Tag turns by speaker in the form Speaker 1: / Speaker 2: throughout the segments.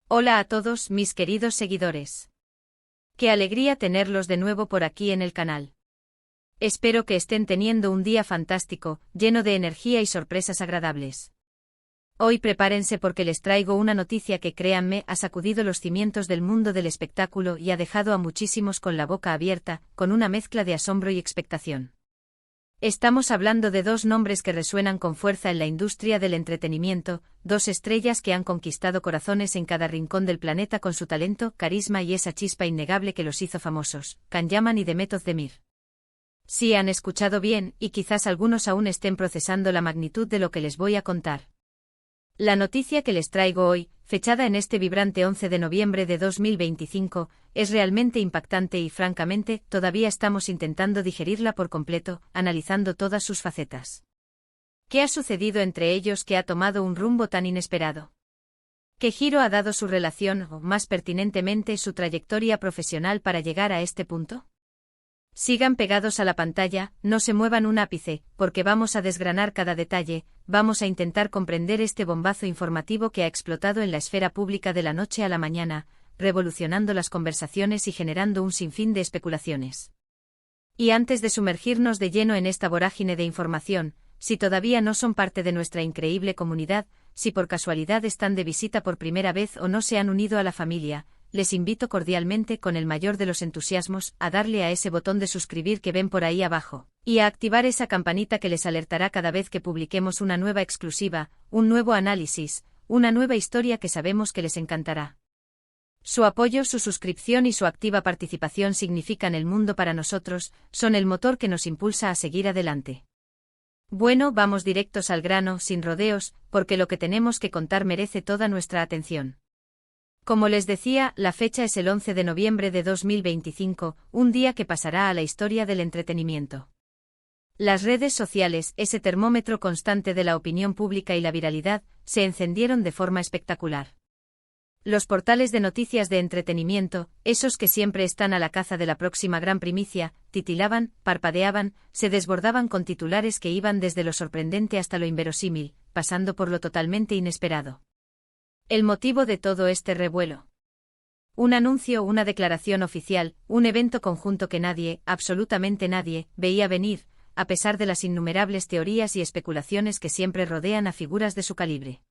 Speaker 1: Hola a todos mis queridos seguidores. Qué alegría tenerlos de nuevo por aquí en el canal. Espero que estén teniendo un día fantástico, lleno de energía y sorpresas agradables. Hoy prepárense porque les traigo una noticia que, créanme, ha sacudido los cimientos del mundo del espectáculo y ha dejado a muchísimos con la boca abierta, con una mezcla de asombro y expectación. Estamos hablando de dos nombres que resuenan con fuerza en la industria del entretenimiento, dos estrellas que han conquistado corazones en cada rincón del planeta con su talento, carisma y esa chispa innegable que los hizo famosos, Can Yaman y Demet Özdemir. Sí, han escuchado bien, y quizás algunos aún estén procesando la magnitud de lo que les voy a contar. La noticia que les traigo hoy, fechada en este vibrante 11 de noviembre de 2025, es realmente impactante y francamente, todavía estamos intentando digerirla por completo, analizando todas sus facetas. ¿Qué ha sucedido entre ellos que ha tomado un rumbo tan inesperado? ¿Qué giro ha dado su relación o, más pertinentemente, su trayectoria profesional para llegar a este punto? Sigan pegados a la pantalla, no se muevan un ápice, porque vamos a desgranar cada detalle, vamos a intentar comprender este bombazo informativo que ha explotado en la esfera pública de la noche a la mañana, revolucionando las conversaciones y generando un sinfín de especulaciones. Y antes de sumergirnos de lleno en esta vorágine de información, si todavía no son parte de nuestra increíble comunidad, si por casualidad están de visita por primera vez o no se han unido a la familia, les invito cordialmente con el mayor de los entusiasmos a darle a ese botón de suscribir que ven por ahí abajo, y a activar esa campanita que les alertará cada vez que publiquemos una nueva exclusiva, un nuevo análisis, una nueva historia que sabemos que les encantará. Su apoyo, su suscripción y su activa participación significan el mundo para nosotros, son el motor que nos impulsa a seguir adelante. Bueno, vamos directos al grano, sin rodeos, porque lo que tenemos que contar merece toda nuestra atención. Como les decía, la fecha es el 11 de noviembre de 2025, un día que pasará a la historia del entretenimiento. Las redes sociales, ese termómetro constante de la opinión pública y la viralidad, se encendieron de forma espectacular. Los portales de noticias de entretenimiento, esos que siempre están a la caza de la próxima gran primicia, titilaban, parpadeaban, se desbordaban con titulares que iban desde lo sorprendente hasta lo inverosímil, pasando por lo totalmente inesperado. El motivo de todo este revuelo. Un anuncio, una declaración oficial, un evento conjunto que nadie, absolutamente nadie, veía venir, a pesar de las innumerables teorías y especulaciones que siempre rodean a figuras de su calibre.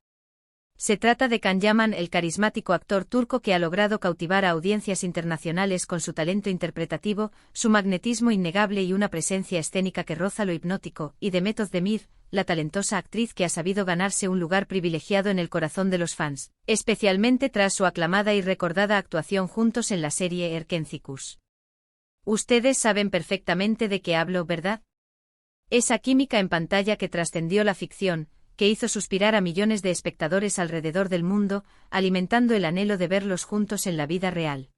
Speaker 1: Se trata de Can Yaman, el carismático actor turco que ha logrado cautivar a audiencias internacionales con su talento interpretativo, su magnetismo innegable y una presencia escénica que roza lo hipnótico, y Demet Özdemir, la talentosa actriz que ha sabido ganarse un lugar privilegiado en el corazón de los fans, especialmente tras su aclamada y recordada actuación juntos en la serie Erkencikus. Ustedes saben perfectamente de qué hablo, ¿verdad? Esa química en pantalla que trascendió la ficción, que hizo suspirar a millones de espectadores alrededor del mundo, alimentando el anhelo de verlos juntos en la vida real.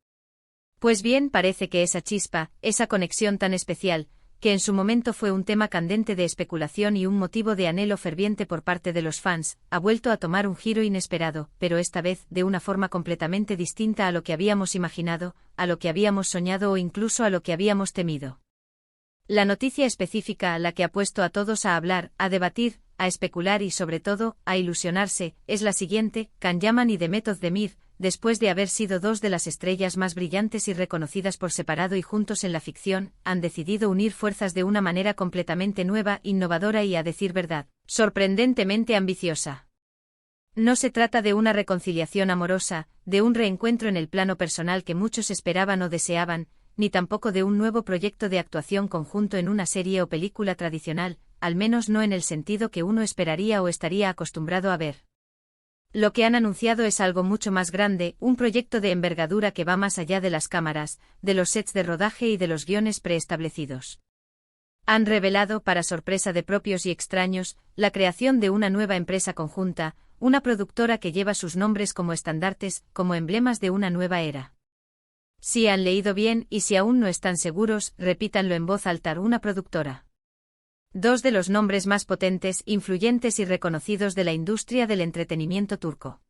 Speaker 1: Pues bien, parece que esa chispa, esa conexión tan especial, que en su momento fue un tema candente de especulación y un motivo de anhelo ferviente por parte de los fans, ha vuelto a tomar un giro inesperado, pero esta vez de una forma completamente distinta a lo que habíamos imaginado, a lo que habíamos soñado o incluso a lo que habíamos temido. La noticia específica a la que ha puesto a todos a hablar, a debatir, a especular y sobre todo, a ilusionarse, es la siguiente: Can Yaman y Demet Özdemir, después de haber sido dos de las estrellas más brillantes y reconocidas por separado y juntos en la ficción, han decidido unir fuerzas de una manera completamente nueva, innovadora y, a decir verdad, sorprendentemente ambiciosa. No se trata de una reconciliación amorosa, de un reencuentro en el plano personal que muchos esperaban o deseaban, ni tampoco de un nuevo proyecto de actuación conjunto en una serie o película tradicional, al menos no en el sentido que uno esperaría o estaría acostumbrado a ver. Lo que han anunciado es algo mucho más grande, un proyecto de envergadura que va más allá de las cámaras, de los sets de rodaje y de los guiones preestablecidos. Han revelado, para sorpresa de propios y extraños, la creación de una nueva empresa conjunta, una productora que lleva sus nombres como estandartes, como emblemas de una nueva era. Si han leído bien y si aún no están seguros, repítanlo en voz alta: una productora. Dos de los nombres más potentes, influyentes y reconocidos de la industria del entretenimiento turco.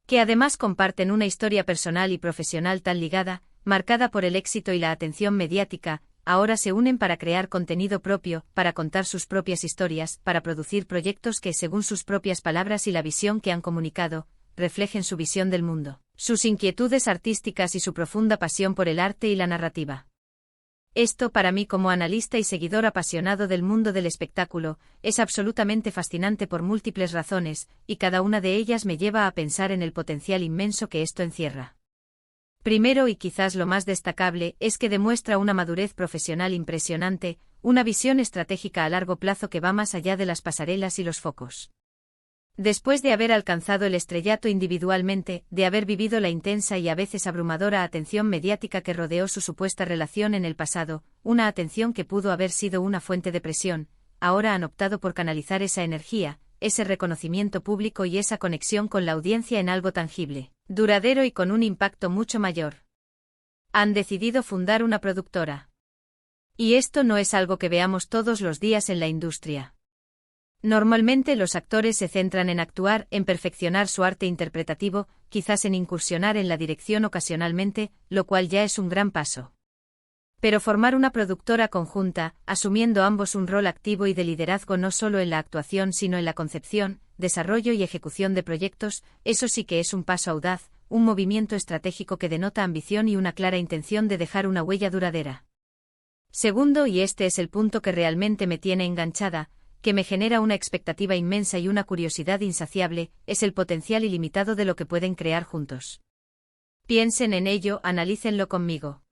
Speaker 1: Que además comparten una historia personal y profesional tan ligada, marcada por el éxito y la atención mediática, ahora se unen para crear contenido propio, para contar sus propias historias, para producir proyectos que, según sus propias palabras y la visión que han comunicado, reflejen su visión del mundo, sus inquietudes artísticas y su profunda pasión por el arte y la narrativa. Esto, para mí como analista y seguidor apasionado del mundo del espectáculo, es absolutamente fascinante por múltiples razones, y cada una de ellas me lleva a pensar en el potencial inmenso que esto encierra. Primero, y quizás lo más destacable, es que demuestra una madurez profesional impresionante, una visión estratégica a largo plazo que va más allá de las pasarelas y los focos. Después de haber alcanzado el estrellato individualmente, de haber vivido la intensa y a veces abrumadora atención mediática que rodeó su supuesta relación en el pasado, una atención que pudo haber sido una fuente de presión, ahora han optado por canalizar esa energía, ese reconocimiento público y esa conexión con la audiencia en algo tangible, duradero y con un impacto mucho mayor. Han decidido fundar una productora. Y esto no es algo que veamos todos los días en la industria. Normalmente los actores se centran en actuar, en perfeccionar su arte interpretativo, quizás en incursionar en la dirección ocasionalmente, lo cual ya es un gran paso. Pero formar una productora conjunta, asumiendo ambos un rol activo y de liderazgo no solo en la actuación sino en la concepción, desarrollo y ejecución de proyectos, eso sí que es un paso audaz, un movimiento estratégico que denota ambición y una clara intención de dejar una huella duradera. Segundo, y este es el punto que realmente me tiene enganchada, que me genera una expectativa inmensa y una curiosidad insaciable, es el potencial ilimitado de lo que pueden crear juntos. Piensen en ello, analícenlo conmigo.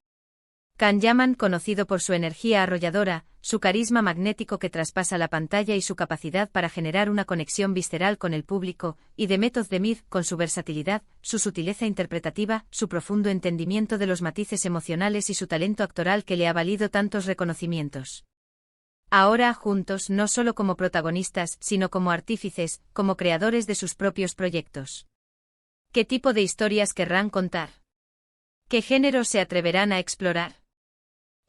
Speaker 1: Can Yaman, conocido por su energía arrolladora, su carisma magnético que traspasa la pantalla y su capacidad para generar una conexión visceral con el público, y de Method the Myth, con su versatilidad, su sutileza interpretativa, su profundo entendimiento de los matices emocionales y su talento actoral que le ha valido tantos reconocimientos. Ahora juntos no solo como protagonistas, sino como artífices, como creadores de sus propios proyectos. ¿Qué tipo de historias querrán contar? ¿Qué géneros se atreverán a explorar?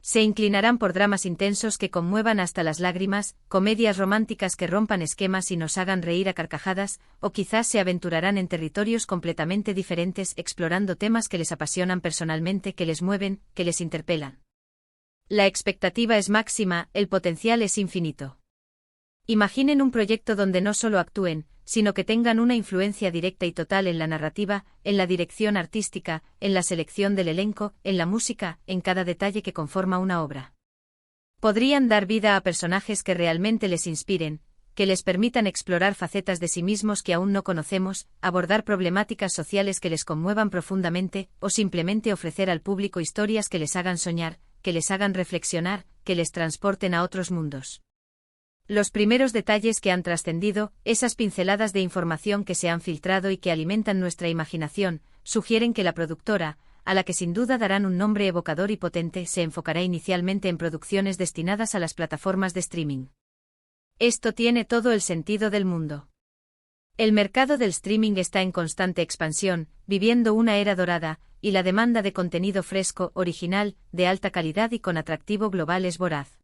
Speaker 1: ¿Se inclinarán por dramas intensos que conmuevan hasta las lágrimas, comedias románticas que rompan esquemas y nos hagan reír a carcajadas, o quizás se aventurarán en territorios completamente diferentes explorando temas que les apasionan personalmente, que les mueven, que les interpelan? La expectativa es máxima, el potencial es infinito. Imaginen un proyecto donde no solo actúen, sino que tengan una influencia directa y total en la narrativa, en la dirección artística, en la selección del elenco, en la música, en cada detalle que conforma una obra. Podrían dar vida a personajes que realmente les inspiren, que les permitan explorar facetas de sí mismos que aún no conocemos, abordar problemáticas sociales que les conmuevan profundamente, o simplemente ofrecer al público historias que les hagan soñar, que les hagan reflexionar, que les transporten a otros mundos. Los primeros detalles que han trascendido, esas pinceladas de información que se han filtrado y que alimentan nuestra imaginación, sugieren que la productora, a la que sin duda darán un nombre evocador y potente, se enfocará inicialmente en producciones destinadas a las plataformas de streaming. Esto tiene todo el sentido del mundo. El mercado del streaming está en constante expansión, viviendo una era dorada, y la demanda de contenido fresco, original, de alta calidad y con atractivo global es voraz.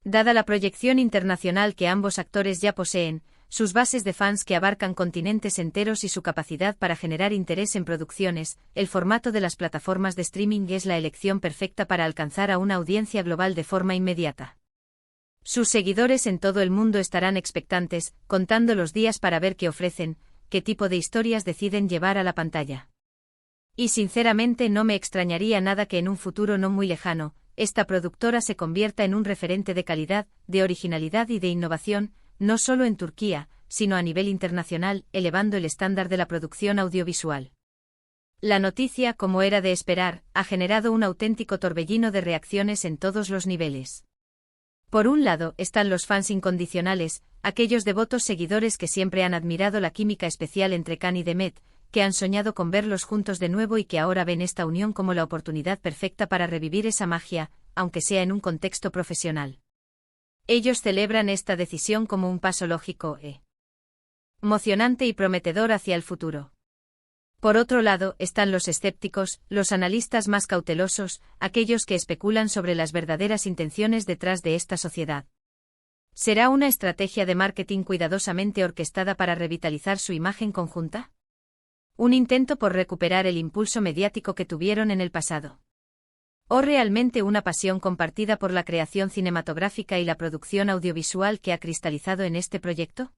Speaker 1: Dada la proyección internacional que ambos actores ya poseen, sus bases de fans que abarcan continentes enteros y su capacidad para generar interés en producciones, el formato de las plataformas de streaming es la elección perfecta para alcanzar a una audiencia global de forma inmediata. Sus seguidores en todo el mundo estarán expectantes, contando los días para ver qué ofrecen, qué tipo de historias deciden llevar a la pantalla. Y sinceramente no me extrañaría nada que en un futuro no muy lejano, esta productora se convierta en un referente de calidad, de originalidad y de innovación, no solo en Turquía, sino a nivel internacional, elevando el estándar de la producción audiovisual. La noticia, como era de esperar, ha generado un auténtico torbellino de reacciones en todos los niveles. Por un lado, están los fans incondicionales, aquellos devotos seguidores que siempre han admirado la química especial entre Can y Demet, que han soñado con verlos juntos de nuevo y que ahora ven esta unión como la oportunidad perfecta para revivir esa magia, aunque sea en un contexto profesional. Ellos celebran esta decisión como un paso lógico emocionante y prometedor hacia el futuro. Por otro lado, están los escépticos, los analistas más cautelosos, aquellos que especulan sobre las verdaderas intenciones detrás de esta sociedad. ¿Será una estrategia de marketing cuidadosamente orquestada para revitalizar su imagen conjunta? ¿Un intento por recuperar el impulso mediático que tuvieron en el pasado? ¿O realmente una pasión compartida por la creación cinematográfica y la producción audiovisual que ha cristalizado en este proyecto?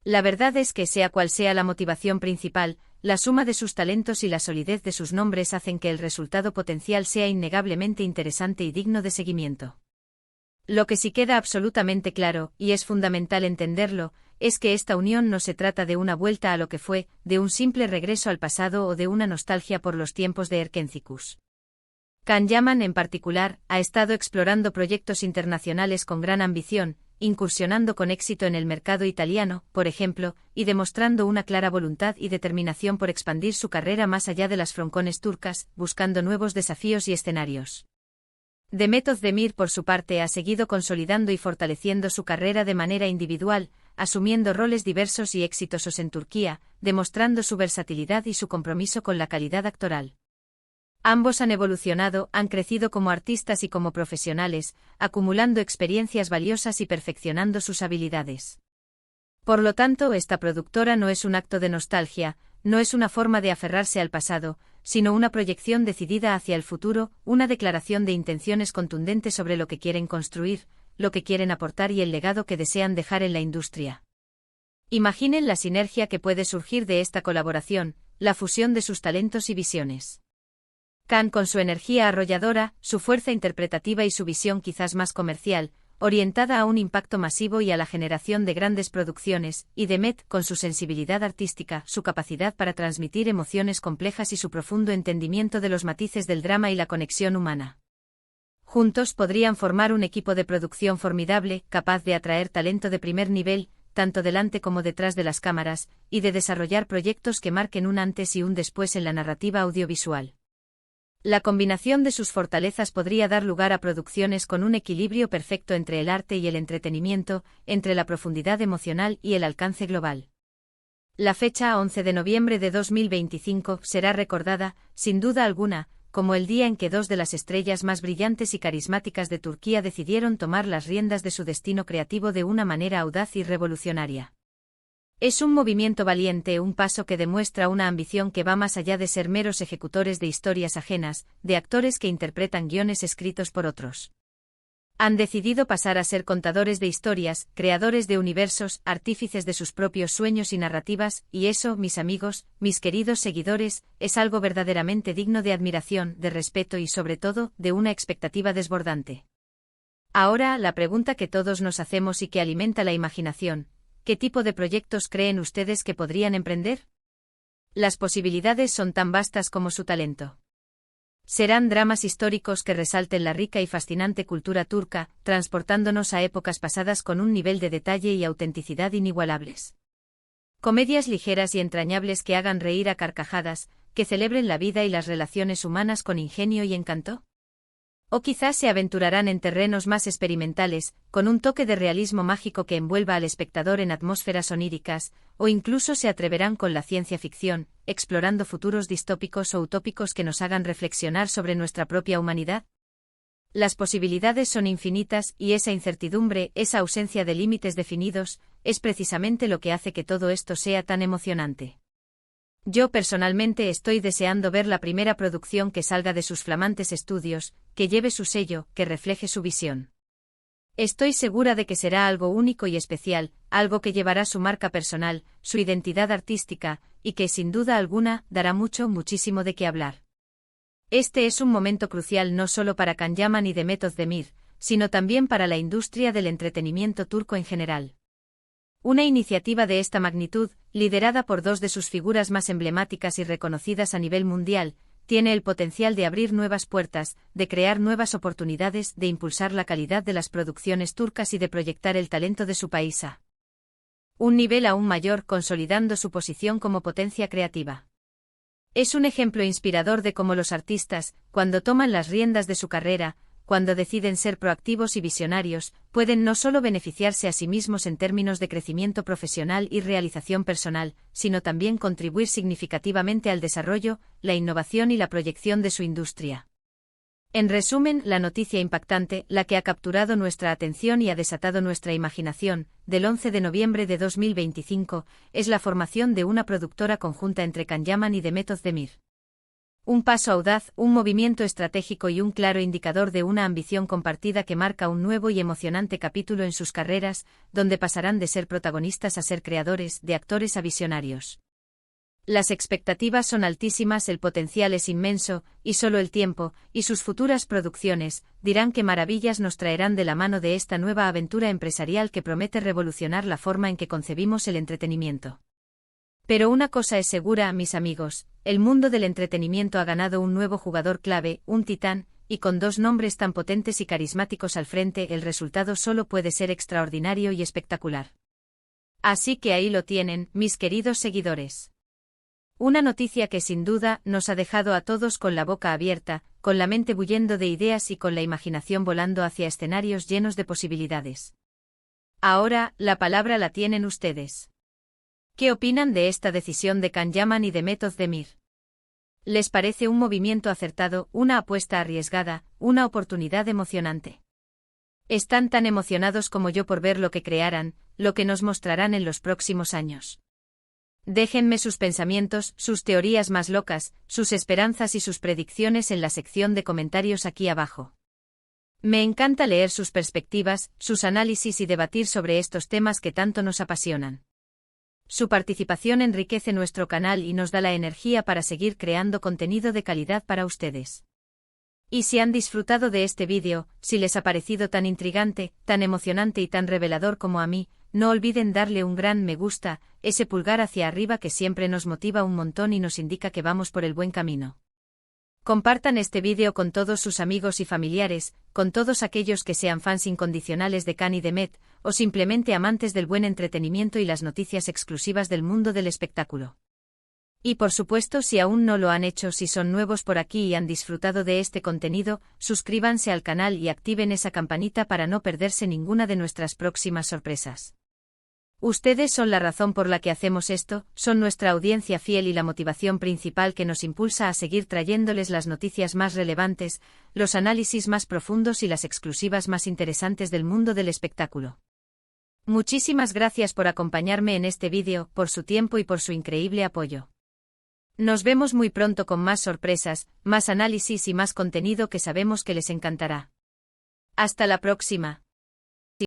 Speaker 1: La verdad es que sea cual sea la motivación principal, la suma de sus talentos y la solidez de sus nombres hacen que el resultado potencial sea innegablemente interesante y digno de seguimiento. Lo que sí queda absolutamente claro, y es fundamental entenderlo, es que esta unión no se trata de una vuelta a lo que fue, de un simple regreso al pasado o de una nostalgia por los tiempos de Erkencicus. Can Yaman, en particular, ha estado explorando proyectos internacionales con gran ambición, incursionando con éxito en el mercado italiano, por ejemplo, y demostrando una clara voluntad y determinación por expandir su carrera más allá de las froncones turcas, buscando nuevos desafíos y escenarios. Demet Özdemir, por su parte, ha seguido consolidando y fortaleciendo su carrera de manera individual, asumiendo roles diversos y exitosos en Turquía, demostrando su versatilidad y su compromiso con la calidad actoral. Ambos han evolucionado, han crecido como artistas y como profesionales, acumulando experiencias valiosas y perfeccionando sus habilidades. Por lo tanto, esta productora no es un acto de nostalgia, no es una forma de aferrarse al pasado, sino una proyección decidida hacia el futuro, una declaración de intenciones contundente sobre lo que quieren construir, lo que quieren aportar y el legado que desean dejar en la industria. Imaginen la sinergia que puede surgir de esta colaboración, la fusión de sus talentos y visiones. Can, con su energía arrolladora, su fuerza interpretativa y su visión quizás más comercial, orientada a un impacto masivo y a la generación de grandes producciones, y Demet, con su sensibilidad artística, su capacidad para transmitir emociones complejas y su profundo entendimiento de los matices del drama y la conexión humana. Juntos podrían formar un equipo de producción formidable, capaz de atraer talento de primer nivel, tanto delante como detrás de las cámaras, y de desarrollar proyectos que marquen un antes y un después en la narrativa audiovisual. La combinación de sus fortalezas podría dar lugar a producciones con un equilibrio perfecto entre el arte y el entretenimiento, entre la profundidad emocional y el alcance global. La fecha 11 de noviembre de 2025 será recordada, sin duda alguna, como el día en que dos de las estrellas más brillantes y carismáticas de Turquía decidieron tomar las riendas de su destino creativo de una manera audaz y revolucionaria. Es un movimiento valiente, un paso que demuestra una ambición que va más allá de ser meros ejecutores de historias ajenas, de actores que interpretan guiones escritos por otros. Han decidido pasar a ser contadores de historias, creadores de universos, artífices de sus propios sueños y narrativas, y eso, mis amigos, mis queridos seguidores, es algo verdaderamente digno de admiración, de respeto y sobre todo, de una expectativa desbordante. Ahora, la pregunta que todos nos hacemos y que alimenta la imaginación: ¿qué tipo de proyectos creen ustedes que podrían emprender? Las posibilidades son tan vastas como su talento. Serán dramas históricos que resalten la rica y fascinante cultura turca, transportándonos a épocas pasadas con un nivel de detalle y autenticidad inigualables. Comedias ligeras y entrañables que hagan reír a carcajadas, que celebren la vida y las relaciones humanas con ingenio y encanto. O quizás se aventurarán en terrenos más experimentales, con un toque de realismo mágico que envuelva al espectador en atmósferas oníricas, o incluso se atreverán con la ciencia ficción, explorando futuros distópicos o utópicos que nos hagan reflexionar sobre nuestra propia humanidad. Las posibilidades son infinitas y esa incertidumbre, esa ausencia de límites definidos, es precisamente lo que hace que todo esto sea tan emocionante. Yo personalmente estoy deseando ver la primera producción que salga de sus flamantes estudios, que lleve su sello, que refleje su visión. Estoy segura de que será algo único y especial, algo que llevará su marca personal, su identidad artística, y que, sin duda alguna, dará muchísimo de qué hablar. Este es un momento crucial no solo para Can Yaman y Demet Özdemir, sino también para la industria del entretenimiento turco en general. Una iniciativa de esta magnitud, liderada por dos de sus figuras más emblemáticas y reconocidas a nivel mundial, tiene el potencial de abrir nuevas puertas, de crear nuevas oportunidades, de impulsar la calidad de las producciones turcas y de proyectar el talento de su país a un nivel aún mayor, consolidando su posición como potencia creativa. Es un ejemplo inspirador de cómo los artistas, cuando toman las riendas de su carrera, cuando deciden ser proactivos y visionarios, pueden no solo beneficiarse a sí mismos en términos de crecimiento profesional y realización personal, sino también contribuir significativamente al desarrollo, la innovación y la proyección de su industria. En resumen, la noticia impactante, la que ha capturado nuestra atención y ha desatado nuestra imaginación, del 11 de noviembre de 2025, es la formación de una productora conjunta entre Can Yaman y Demet Özdemir. Un paso audaz, un movimiento estratégico y un claro indicador de una ambición compartida que marca un nuevo y emocionante capítulo en sus carreras, donde pasarán de ser protagonistas a ser creadores, de actores a visionarios. Las expectativas son altísimas, el potencial es inmenso, y solo el tiempo, y sus futuras producciones, dirán qué maravillas nos traerán de la mano de esta nueva aventura empresarial que promete revolucionar la forma en que concebimos el entretenimiento. Pero una cosa es segura, mis amigos, el mundo del entretenimiento ha ganado un nuevo jugador clave, un titán, y con dos nombres tan potentes y carismáticos al frente, el resultado solo puede ser extraordinario y espectacular. Así que ahí lo tienen, mis queridos seguidores. Una noticia que sin duda nos ha dejado a todos con la boca abierta, con la mente bullendo de ideas y con la imaginación volando hacia escenarios llenos de posibilidades. Ahora, la palabra la tienen ustedes. ¿Qué opinan de esta decisión de Can Yaman y de Method Demir? ¿Les parece un movimiento acertado, una apuesta arriesgada, una oportunidad emocionante? ¿Están tan emocionados como yo por ver lo que crearán, lo que nos mostrarán en los próximos años? Déjenme sus pensamientos, sus teorías más locas, sus esperanzas y sus predicciones en la sección de comentarios aquí abajo. Me encanta leer sus perspectivas, sus análisis y debatir sobre estos temas que tanto nos apasionan. Su participación enriquece nuestro canal y nos da la energía para seguir creando contenido de calidad para ustedes. Y si han disfrutado de este vídeo, si les ha parecido tan intrigante, tan emocionante y tan revelador como a mí, no olviden darle un gran me gusta, ese pulgar hacia arriba que siempre nos motiva un montón y nos indica que vamos por el buen camino. Compartan este vídeo con todos sus amigos y familiares, con todos aquellos que sean fans incondicionales de Can y de Met, o simplemente amantes del buen entretenimiento y las noticias exclusivas del mundo del espectáculo. Y por supuesto, si aún no lo han hecho, si son nuevos por aquí y han disfrutado de este contenido, suscríbanse al canal y activen esa campanita para no perderse ninguna de nuestras próximas sorpresas. Ustedes son la razón por la que hacemos esto, son nuestra audiencia fiel y la motivación principal que nos impulsa a seguir trayéndoles las noticias más relevantes, los análisis más profundos y las exclusivas más interesantes del mundo del espectáculo. Muchísimas gracias por acompañarme en este vídeo, por su tiempo y por su increíble apoyo. Nos vemos muy pronto con más sorpresas, más análisis y más contenido que sabemos que les encantará. Hasta la próxima.